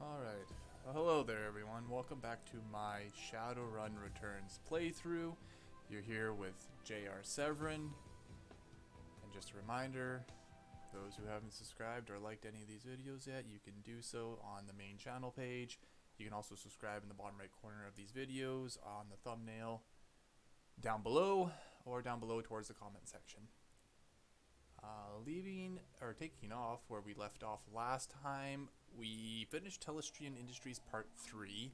Alright, hello there everyone, welcome back to my Shadowrun Returns playthrough. You're here with JRSEVERYN, and just a reminder, those who haven't subscribed or liked any of these videos yet, you can do so on the main channel page. You can also subscribe in the bottom right corner of these videos on the thumbnail down below, or down below towards the comment section. Taking off where we left off last time, we finished Telestrian Industries Part 3.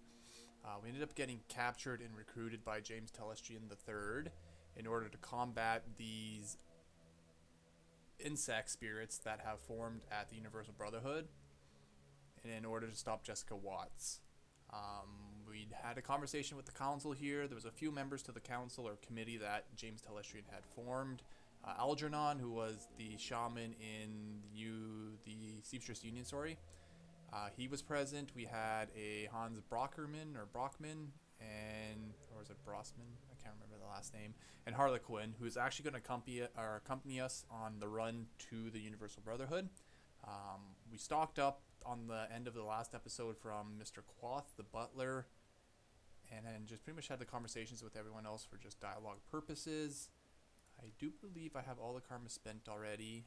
We ended up getting captured and recruited by James Telestrian III in order to combat these insect spirits that have formed at the Universal Brotherhood, and in order to stop Jessica Watts. We had a conversation with the council here. There was a few members to the council or committee that James Telestrian had formed. Algernon, who was the shaman in the Seamstress Union, he was present. We had a Hans Brockman, or was it Brossman? I can't remember the last name. And Harlequin, who is actually going to accompany us on the run to the Universal Brotherhood. We stocked up on the end of the last episode from Mr. Quoth, the butler, and then just pretty much had the conversations with everyone else for just dialogue purposes. I do believe I have all the karma spent already.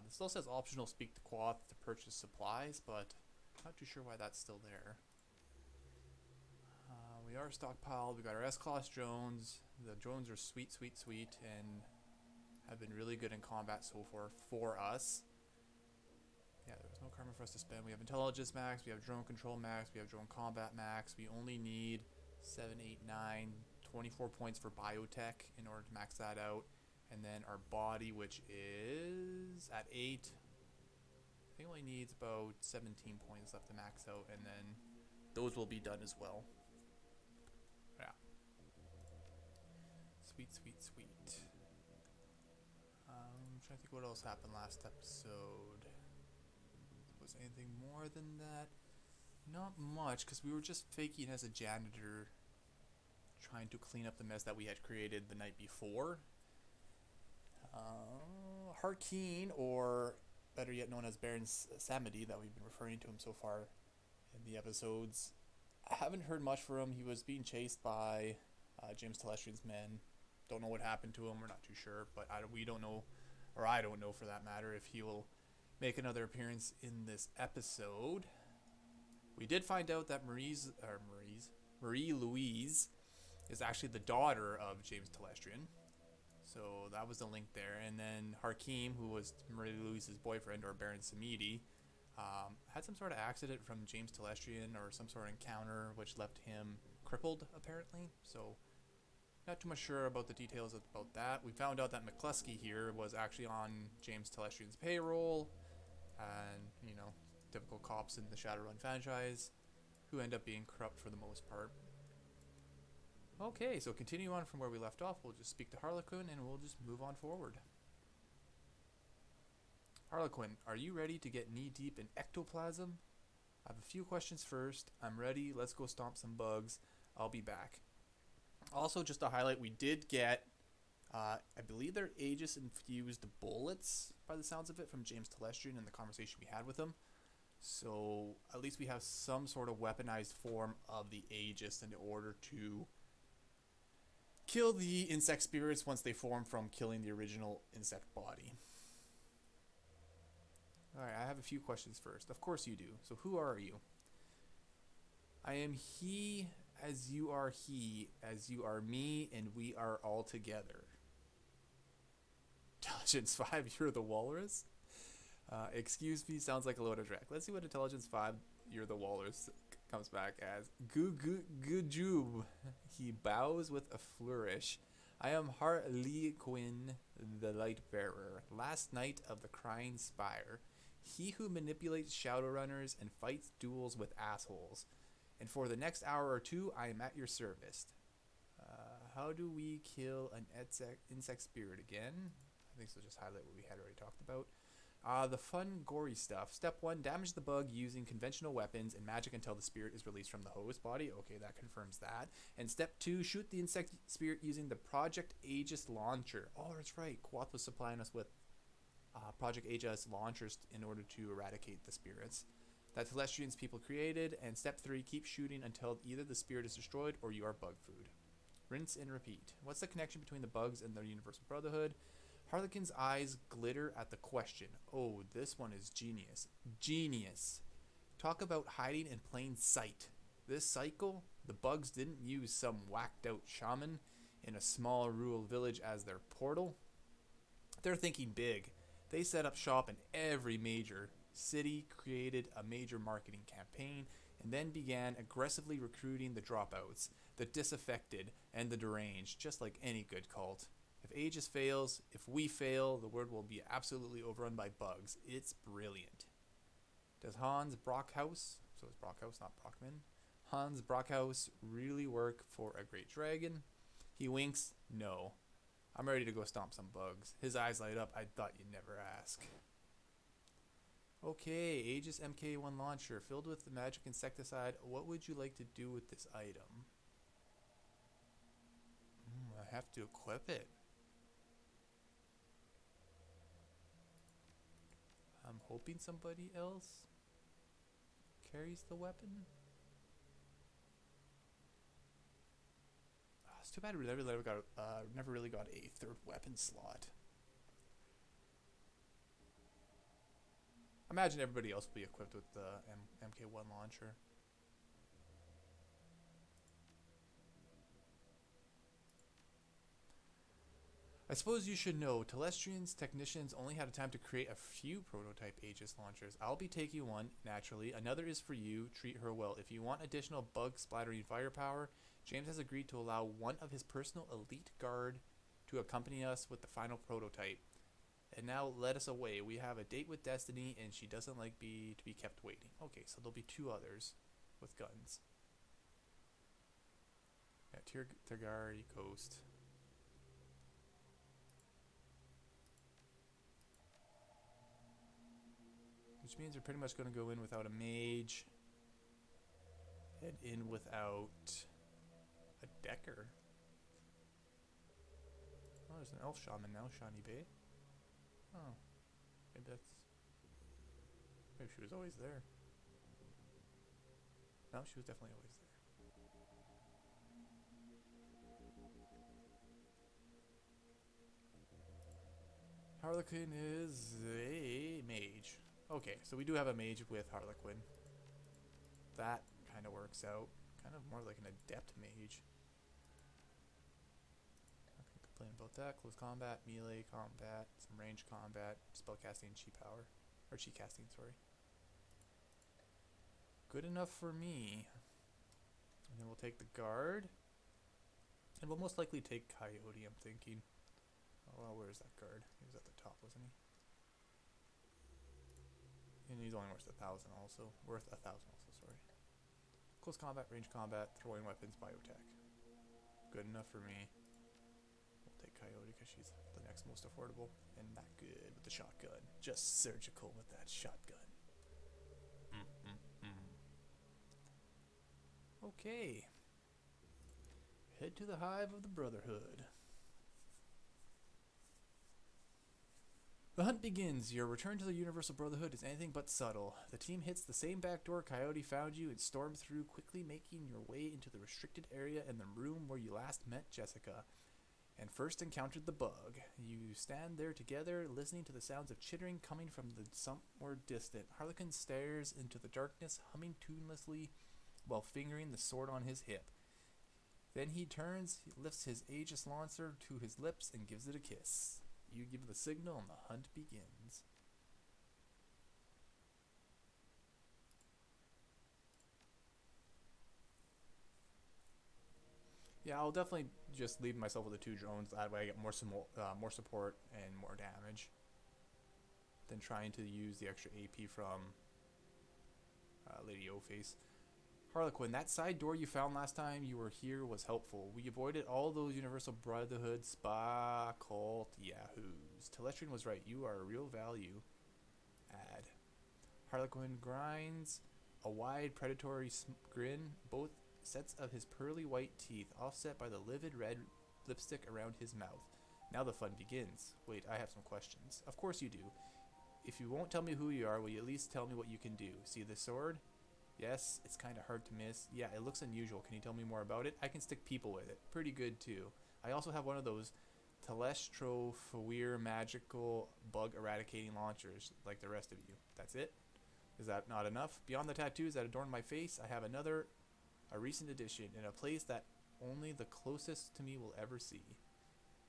This still says optional speak to Quoth to purchase supplies, but I'm not too sure why that's still there. We are stockpiled. We got our S-Class drones. The drones are sweet, and have been really good in combat so far for us. Yeah, there was no karma for us to spend. We have intelligence max, we have drone control max, we have drone combat max. We only need 7, 8, 9, 24 points for biotech in order to max that out. And then our body, which is at 8, I think only needs about 17 points left to max out, and then those will be done as well. Yeah. Sweet. I'm trying to think what else happened last episode. Was anything more than that? Not much, because we were just faking as a janitor, trying to clean up the mess that we had created the night before. Harkeen, or better yet known as Baron Samedi, that we've been referring to him so far in the episodes. I haven't heard much from him. He was being chased by James Telestrian's men. Don't know what happened to him. We're not too sure, but we don't know, or I don't know for that matter, if he will make another appearance in this episode. We did find out that Marie Louise is actually the daughter of James Telestrian. So that was the link there. And then Harkeem, who was Marie Louise's boyfriend, or Baron Samedi, had some sort of accident from James Telestrian, or some sort of encounter which left him crippled, apparently. So not too much sure about the details about that. We found out that McCluskey here was actually on James Telestrian's payroll, and, you know, typical cops in the Shadowrun franchise, who end up being corrupt for the most part. Okay, so continue on from where we left off. We'll just speak to Harlequin, and we'll just move on forward. Harlequin, are you ready to get knee-deep in ectoplasm? I have a few questions first. I'm ready. Let's go stomp some bugs. I'll be back. Also, just to highlight, we did get, I believe they're Aegis-infused bullets, by the sounds of it, from James Telestrian in the conversation we had with him. So, at least we have some sort of weaponized form of the Aegis in order to kill the insect spirits once they form from killing the original insect body. Alright, I have a few questions first. Of course you do. So who are you? I am he as you are me, and we are all together. Intelligence 5, you're the walrus? Excuse me, sounds like a load of dreck. Let's see what Intelligence 5, you're the walrus, comes back as. Good. He bows with a flourish. I am Harlequin, the light bearer, last knight of the crying spire, he who manipulates Shadowrunners and fights duels with assholes. And for the next hour or two, I am at your service. How do we kill an insect spirit again? I think so. Just highlight what we had already talked about. The fun, gory stuff. Step 1, damage the bug using conventional weapons and magic until the spirit is released from the host body. Okay, that confirms that. And step 2, shoot the insect spirit using the Project Aegis launcher. Oh, that's right. Quoth was supplying us with Project Aegis launchers in order to eradicate the spirits. that Telestrians people created. And step 3, keep shooting until either the spirit is destroyed or you are bug food. Rinse and repeat. What's the connection between the bugs and the Universal Brotherhood? Harlequin's eyes glitter at the question. Oh, this one is genius. Genius. Talk about hiding in plain sight. This cycle, the bugs didn't use some whacked out shaman in a small rural village as their portal. They're thinking big. They set up shop in every major city, created a major marketing campaign, and then began aggressively recruiting the dropouts, the disaffected, and the deranged, just like any good cult. If Aegis fails, if we fail, the world will be absolutely overrun by bugs. It's brilliant. Does Hans Brockhaus, so it's Brockhaus, not Brockman, Hans Brockhaus really work for a great dragon? He winks, no. I'm ready to go stomp some bugs. His eyes light up. I thought you'd never ask. Okay, Aegis MK1 launcher filled with the magic insecticide. What would you like to do with this item? I have to equip it. I'm hoping somebody else carries the weapon. It's too bad we never really got a third weapon slot. Imagine everybody else will be equipped with the MK1 launcher. I suppose you should know, Telestrian's technicians only had time to create a few prototype Aegis launchers. I'll be taking one, naturally. Another is for you. Treat her well. If you want additional bug splattering firepower, James has agreed to allow one of his personal elite guard to accompany us with the final prototype. And now let us away. We have a date with Destiny, and she doesn't like to be kept waiting. Okay, so there'll be 2 others with guns. Yeah, Tirgari Ghost. Which means we're pretty much going to go in without a mage. And in without a decker. Oh, there's an elf shaman now, Shani Bay. Oh. Maybe she was always there. No, she was definitely always there. Harlequin is a mage. Okay, so we do have a mage with Harlequin. That kind of works out. Kind of more like an adept mage. Not gonna complain about that. Close combat, melee combat, some range combat, spellcasting, chi power. Or chi casting, sorry. Good enough for me. And then we'll take the guard. And we'll most likely take Coyote, I'm thinking. Oh, well, where's that guard? He was at the top, wasn't he? And he's only worth 1,000 also. Worth 1,000 also, sorry. Close combat, range combat, throwing weapons, biotech. Good enough for me. We'll take Coyote because she's the next most affordable. And not good with the shotgun. Just surgical with that shotgun. Okay. Head to the hive of the Brotherhood. The hunt begins. Your return to the Universal Brotherhood is anything but subtle. The team hits the same back door Coyote found you and storm through, quickly making your way into the restricted area in the room where you last met Jessica and first encountered the bug. You stand there together, listening to the sounds of chittering coming from the somewhere distant. Harlequin stares into the darkness, humming tunelessly while fingering the sword on his hip. Then he turns, he lifts his Aegis launcher to his lips and gives it a kiss. You give the signal and the hunt begins. Yeah, I'll definitely just leave myself with the 2 drones. That way I get more support and more damage than trying to use the extra AP from Lady O-Face. Harlequin, that side door you found last time you were here was helpful. We avoided all those Universal Brotherhood spa cult yahoos. Telestrian was right. You are a real value add. Harlequin grinds a wide predatory grin, both sets of his pearly white teeth offset by the livid red lipstick around his mouth. Now the fun begins. Wait, I have some questions. Of course you do. If you won't tell me who you are, will you at least tell me what you can do? See the sword? Yes, it's kind of hard to miss. Yeah, it looks unusual. Can you tell me more about it? I can stick people with it. Pretty good, too. I also have one of those Telestro magical bug eradicating launchers, like the rest of you. That's it? Is that not enough? Beyond the tattoos that adorn my face, I have a recent addition, in a place that only the closest to me will ever see.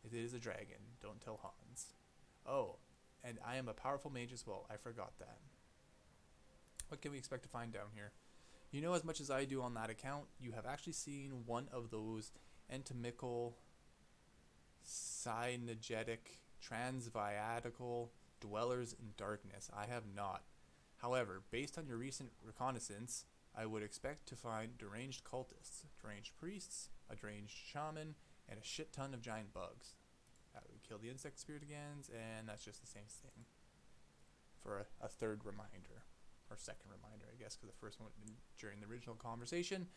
It is a dragon. Don't tell Hans. Oh, and I am a powerful mage as well. I forgot that. What can we expect to find down here? You know as much as I do on that account. You have actually seen one of those entomical, synergetic, transviatical dwellers in darkness. I have not. However, based on your recent reconnaissance, I would expect to find deranged cultists, deranged priests, a deranged shaman, and a shit ton of giant bugs. We kill the insect spirit again, and that's just the same thing. For a third reminder. Or second reminder, I guess, because the first one during the original conversation.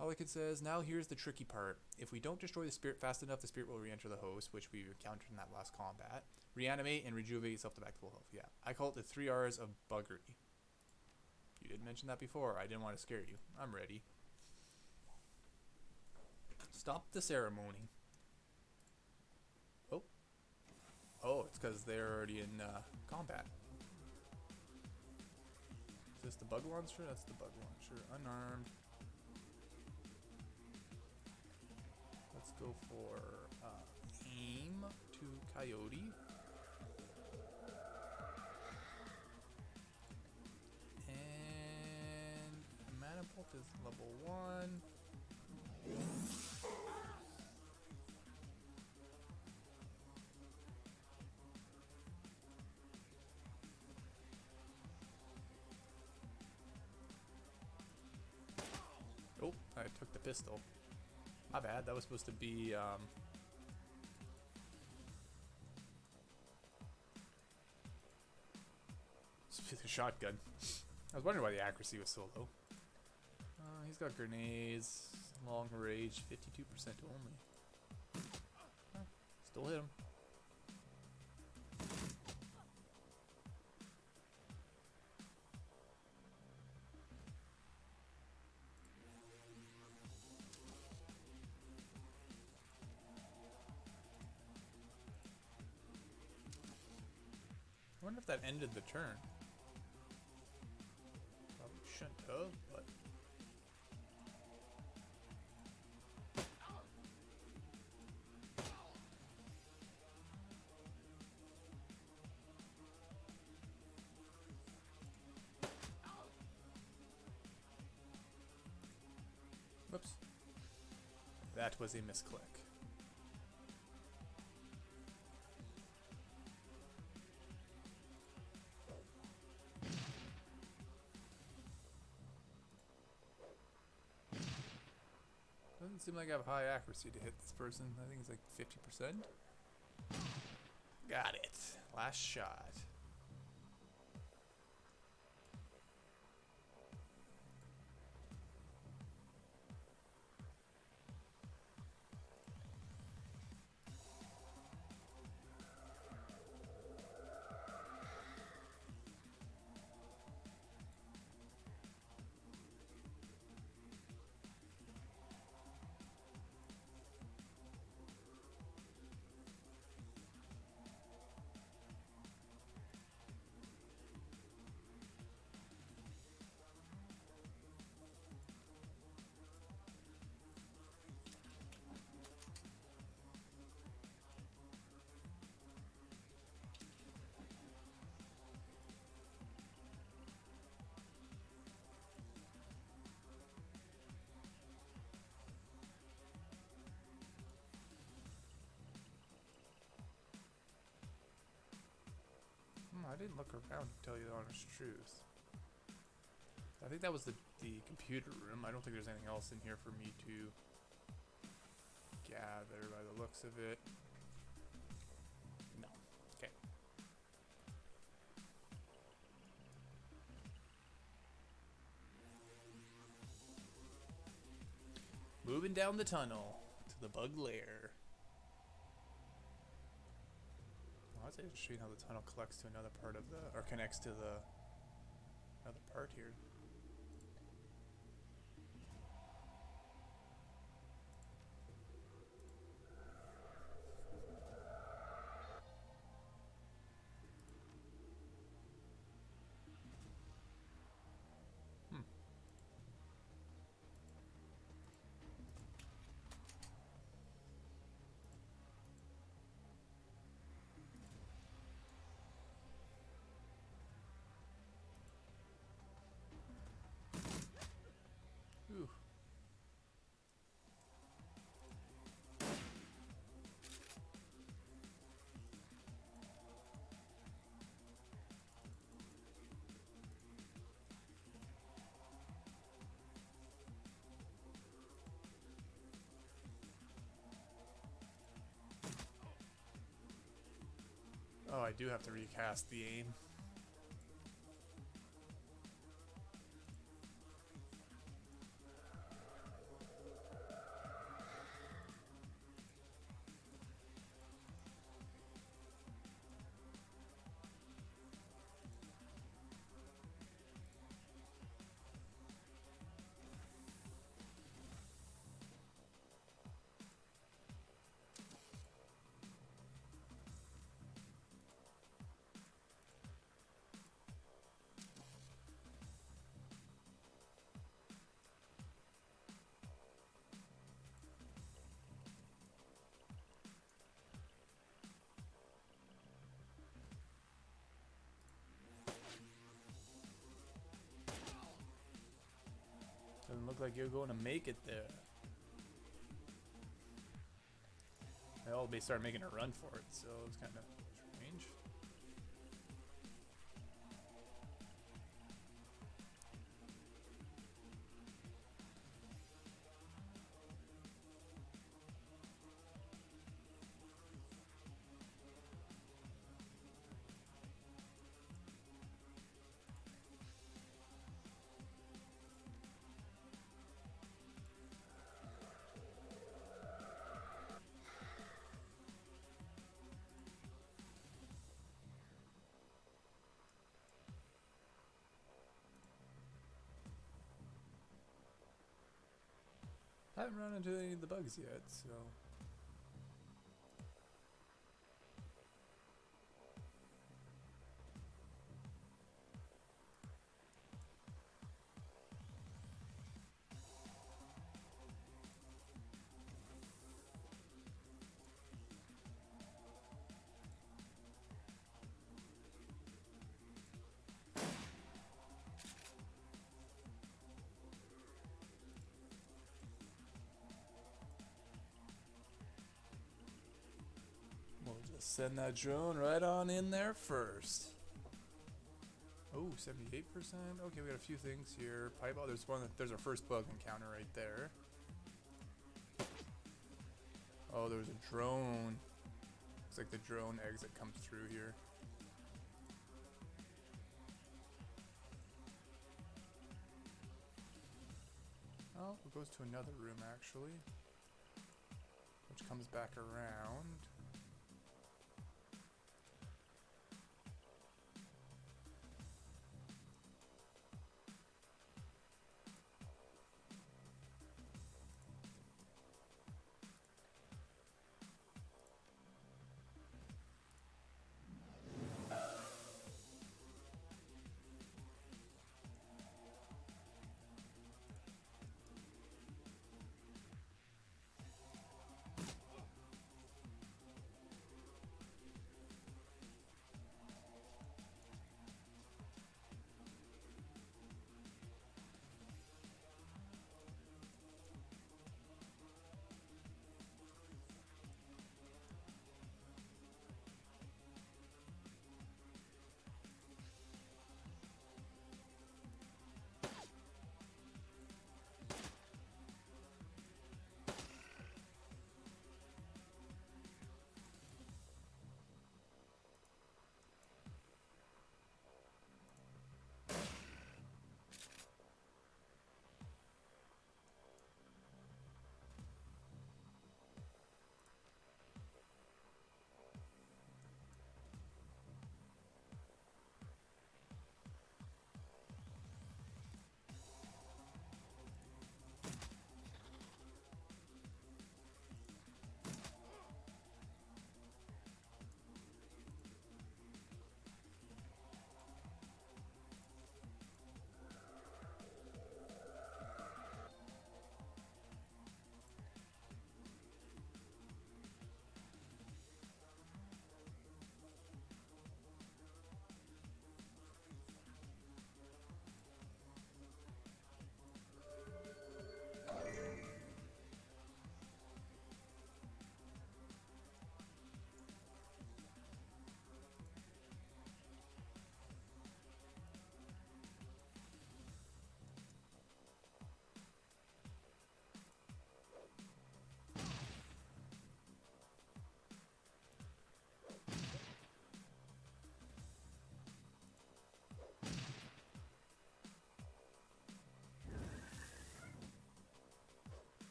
All I could say is, now here's the tricky part. If we don't destroy the spirit fast enough, the spirit will re-enter the host, which we encountered in that last combat. Reanimate and rejuvenate itself to back to full health. Yeah, I call it the 3 R's of buggery. You did mention that before. I didn't want to scare you. I'm ready. Stop the ceremony. Oh. Oh, it's because they're already in combat. Is this the bug launcher? That's the bug launcher. Unarmed. Let's go for aim to Coyote. And Manipult is level 1. Oh, I took the pistol. My bad, that was supposed to be, the shotgun. I was wondering why the accuracy was so low. He's got grenades, long range, 52% only. Still hit him. I wonder if that ended the turn. Probably shouldn't have, but... Whoops. That was a misclick. Doesn't seem like I have high accuracy to hit this person. I think it's like 50%. Got it. Last shot. I didn't look around to tell you the honest truth. I think that was the computer room. I don't think there's anything else in here for me to gather by the looks of it. No. Okay. Moving down the tunnel to the bug lair. Well, Also interesting how the tunnel collects to another part of the, or connects to the another part here. Ooh. Oh, I do have to recast the aim. Doesn't look like you're going to make it there. They start making a run for it, so it's kind of strange. I haven't run into any of the bugs yet, so... We'll just send that drone right on in there first. Oh, 78%. Okay, we got a few things here. Pipe. Oh, there's our first bug encounter right there. Oh, there's a drone. Looks like the drone exit comes through here. Oh, it goes to another room actually, which comes back around.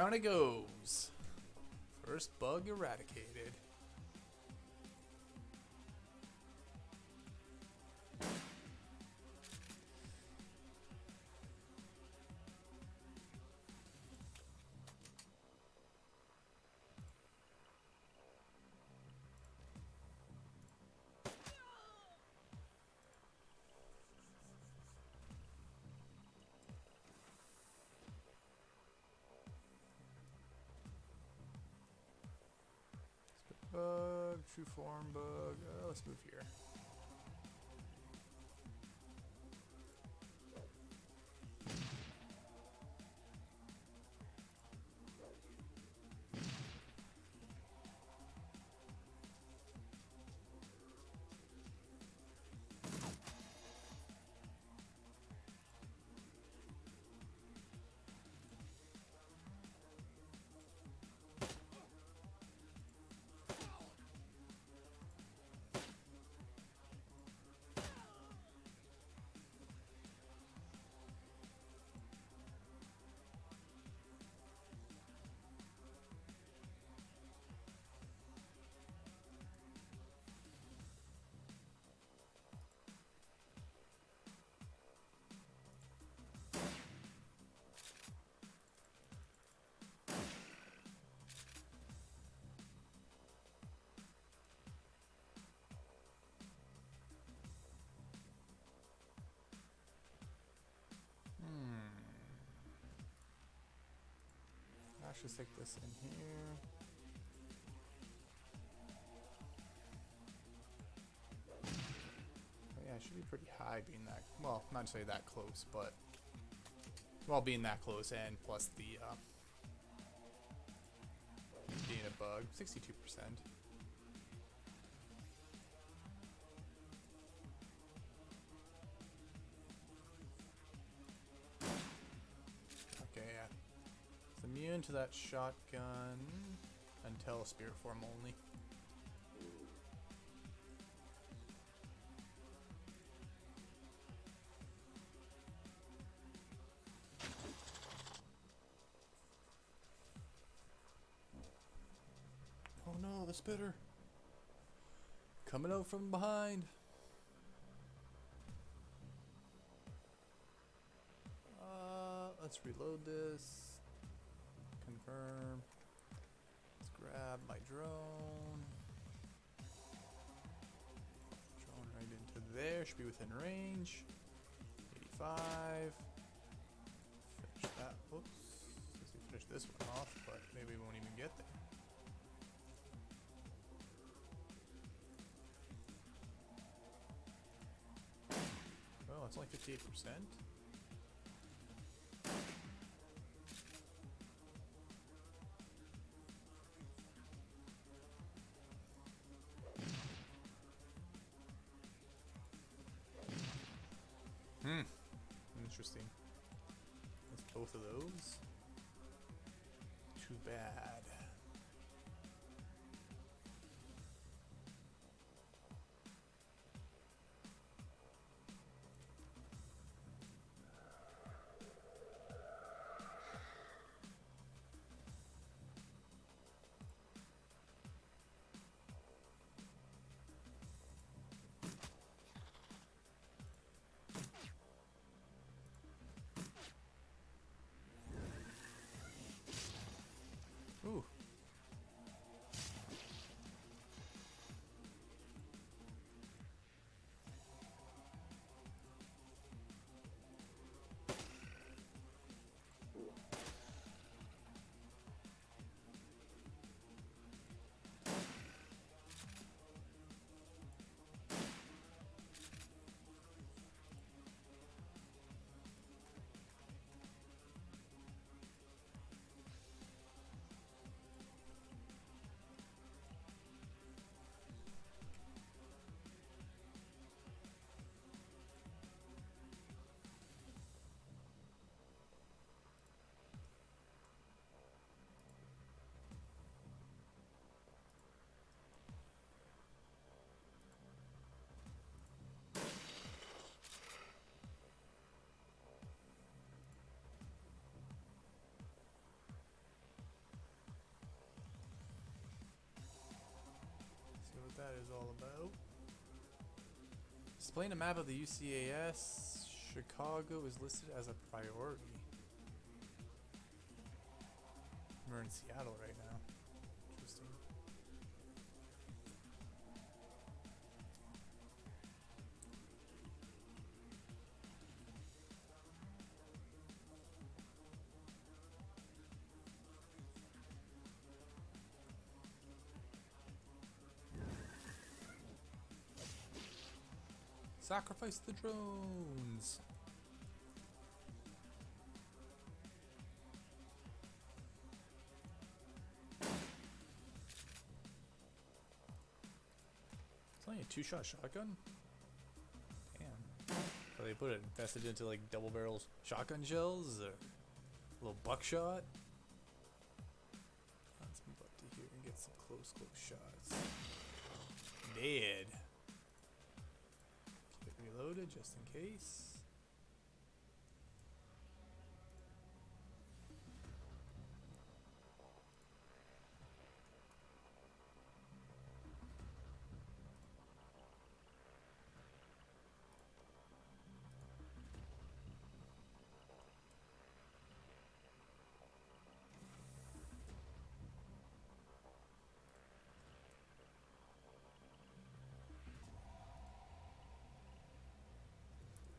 Down it goes. First bug eradicated. Bug, true form bug. Let's move here. I should stick this in here. Oh yeah, it should be pretty high being that, well, not necessarily that close, but, well, being that close and plus the, being a bug, 62%. Okay, yeah. It's immune to that shotgun until spirit form only. Oh no, the spitter! Coming out from behind! Let's reload this. Confirm. Let's grab my drone. Drone right into there. Should be within range. 85. Finish that. Oops. Let's finish this one off, but maybe we won't even get there. Oh, it's only 58%. Interesting. That's both of those. Too bad. Ooh, guys all about? Displaying a map of the UCAS, Chicago is listed as a priority. We're in Seattle right now. Interesting. Sacrifice the drones! It's only a two-shot shotgun? Damn. So they put it invested into like double barrel shotgun shells or a little buckshot? Let's move up to here and get some close shots. Dead. Keep it reloaded just in case.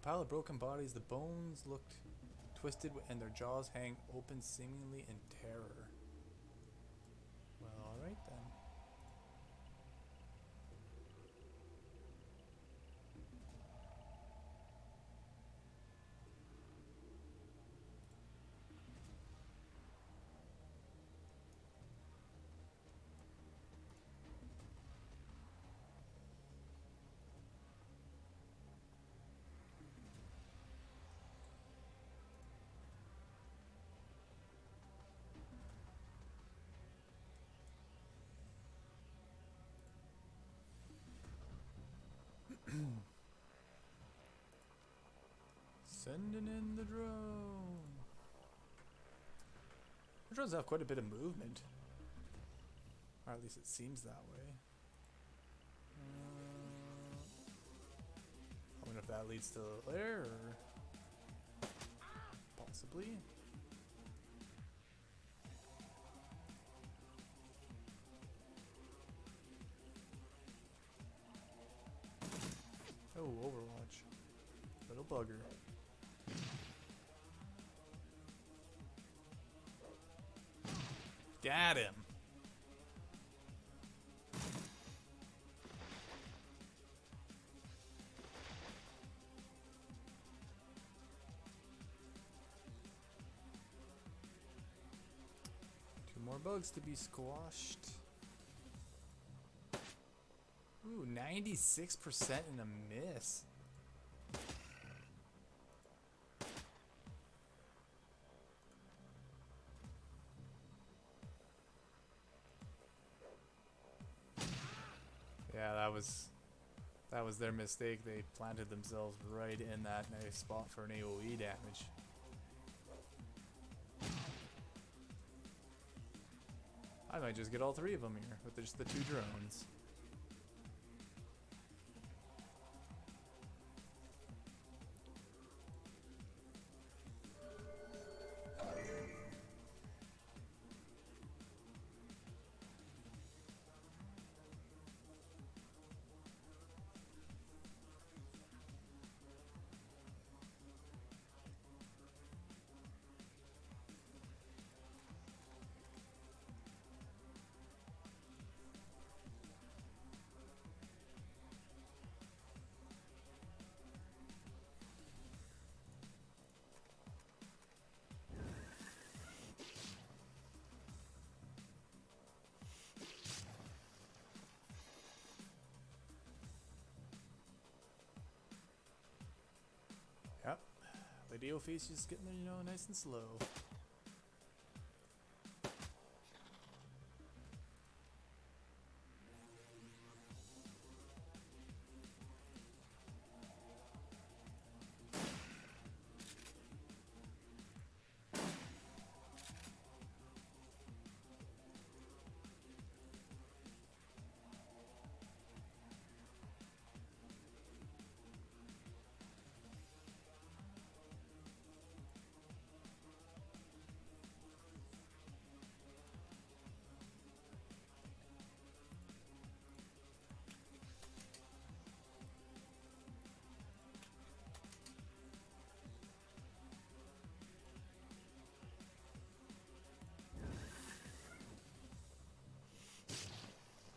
Pile of broken bodies, the bones looked twisted and their jaws hang open seemingly in terror. Well, alright then. Sending in the drone. The drones have quite a bit of movement. Or at least it seems that way. I wonder if that leads to the lair or possibly. Oh, Overwatch. Little bugger. Got him. Two more bugs to be squashed. Ooh, 96% in a miss. Yeah, that was their mistake. They planted themselves right in that nice spot for an AoE damage. I might just get all three of them here with just the two drones. Yep, Lady Ophi's just getting there, you know, nice and slow.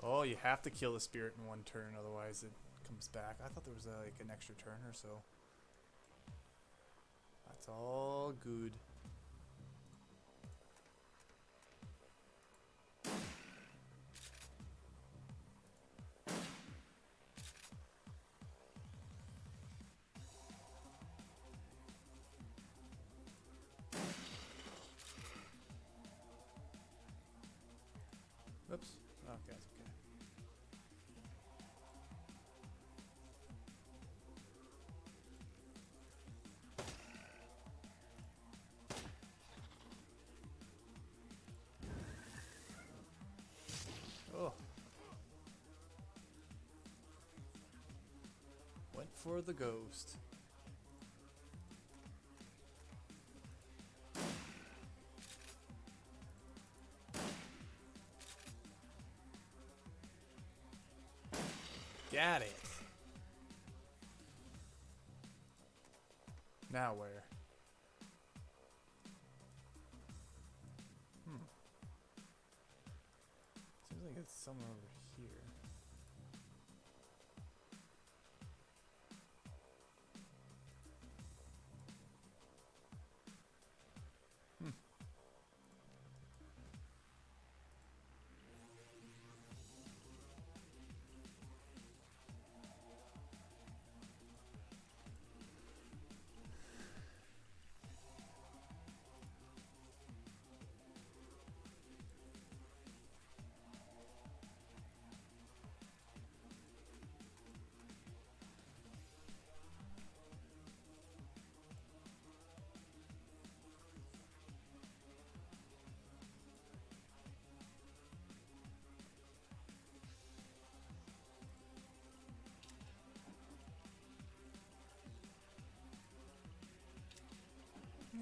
Oh, you have to kill the spirit in one turn, otherwise it comes back. I thought there was like an extra turn or so. That's all good. Oops. Okay, that's okay. Oh. Went for the ghost. Got it. Now where? Seems like it's somewhere over here.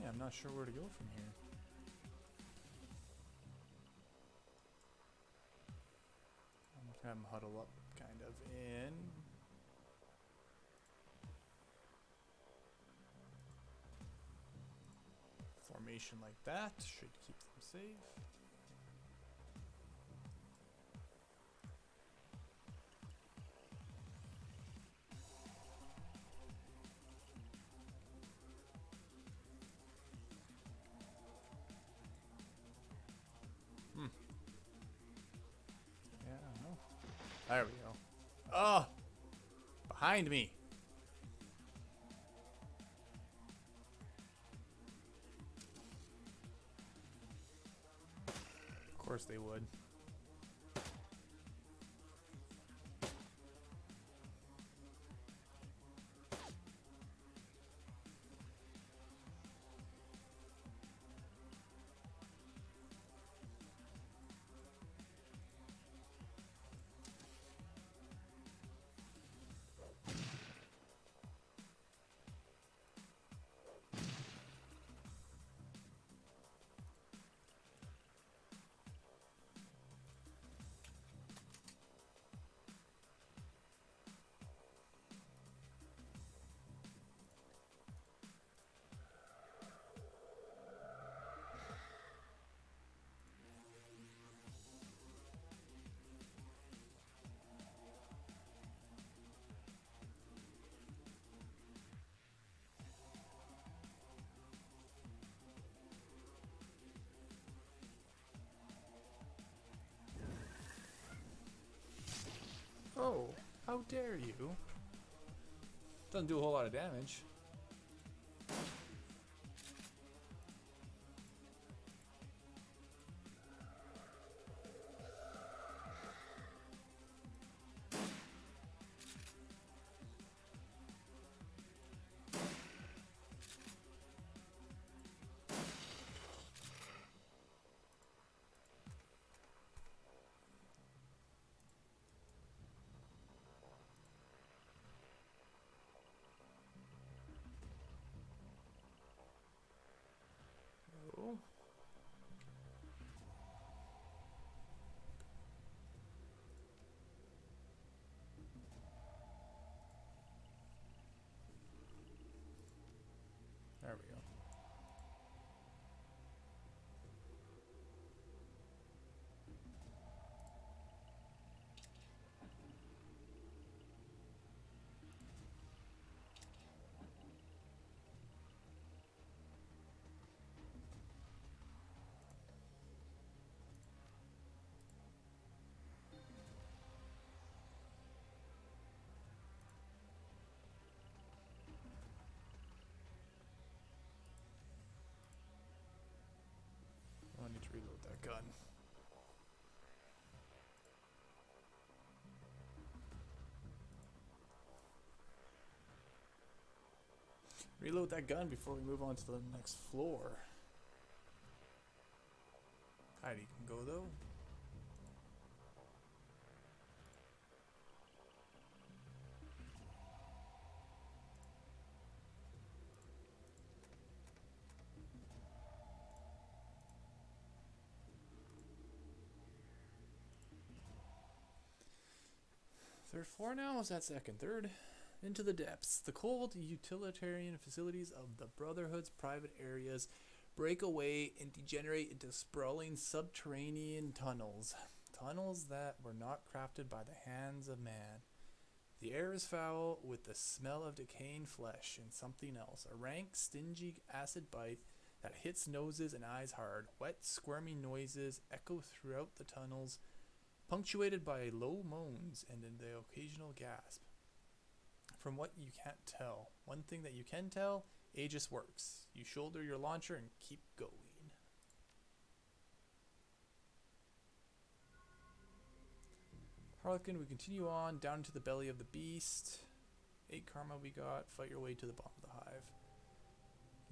Yeah, I'm not sure where to go from here. I'm gonna have them huddle up kind of in. Formation like that should keep them safe. Yeah, I don't know. There we go. Oh! Behind me! Of course they would. Oh, how dare you? Doesn't do a whole lot of damage. gun. Reload that gun before we move on to the next floor. Heidi can go though. Third floor now? Is that second? Third? Into the depths. The cold utilitarian facilities of the Brotherhood's private areas break away and degenerate into sprawling subterranean tunnels. Tunnels that were not crafted by the hands of man. The air is foul with the smell of decaying flesh and something else. A rank, stingy acid bite that hits noses and eyes hard. Wet, squirming noises echo throughout the tunnels, punctuated by low moans and the occasional gasp. From what you can't tell, one thing that you can tell, Aegis works. You shoulder your launcher and keep going. Harlequin, we continue on down to the belly of the beast. 8 karma we got. Fight your way to the bottom of the hive.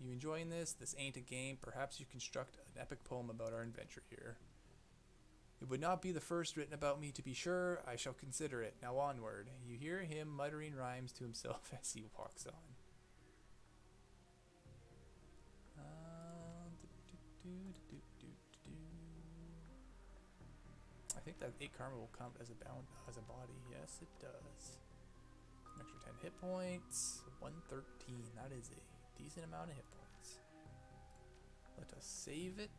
You enjoying this? This ain't a game. Perhaps you construct an epic poem about our adventure here. It would not be the first written about me, to be sure. I shall consider it. Now onward. You hear him muttering rhymes to himself as he walks on. I think that 8 karma will count as a body. Yes, it does. An extra 10 hit points. 113. That is a decent amount of hit points. Let us save it.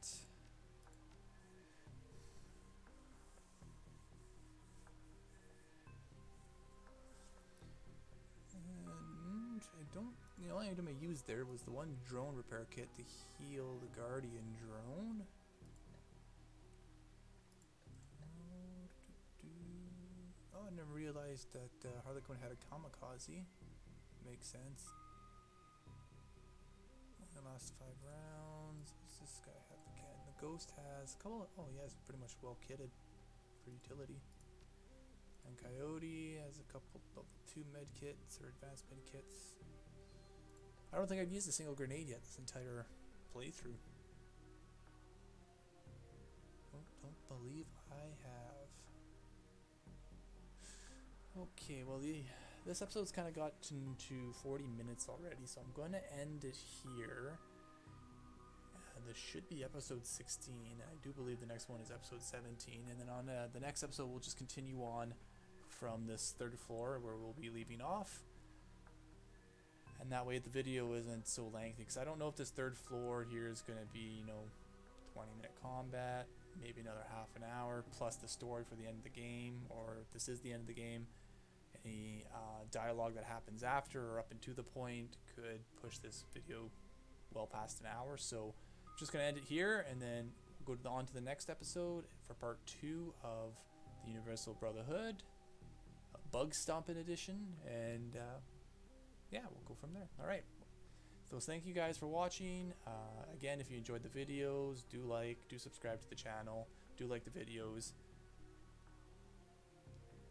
The only item I used there was the one drone repair kit to heal the guardian drone. Oh, I never realized that Harlequin had a kamikaze. Makes sense. The last 5 rounds. What's this guy have again? The ghost has a couple. Oh, yeah, it's pretty much well kitted for utility. And Coyote has a couple, 2 med kits or advanced med kits. I don't think I've used a single grenade yet this entire playthrough. Don't believe I have. Okay, well this episode's kind of got to 40 minutes already, so I'm going to end it here. This should be episode 16. I do believe the next one is episode 17, and then on the next episode we'll just continue on from this 3rd floor where we'll be leaving off. And that way the video isn't so lengthy, because I don't know if this 3rd floor here is going to be, 20-minute combat, maybe another half an hour, plus the story for the end of the game, or if this is the end of the game, any dialogue that happens after or up into the point could push this video well past an hour. So I'm just going to end it here, and then we'll go on to the next episode for part 2 of the Universal Brotherhood, Bug Stompin' edition, and yeah, we'll go from there. All right. So thank you guys for watching. Again, if you enjoyed the videos, do subscribe to the channel, do like the videos.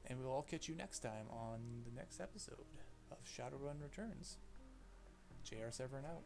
And we'll all catch you next time on the next episode of Shadowrun Returns. JRSEVERYN out.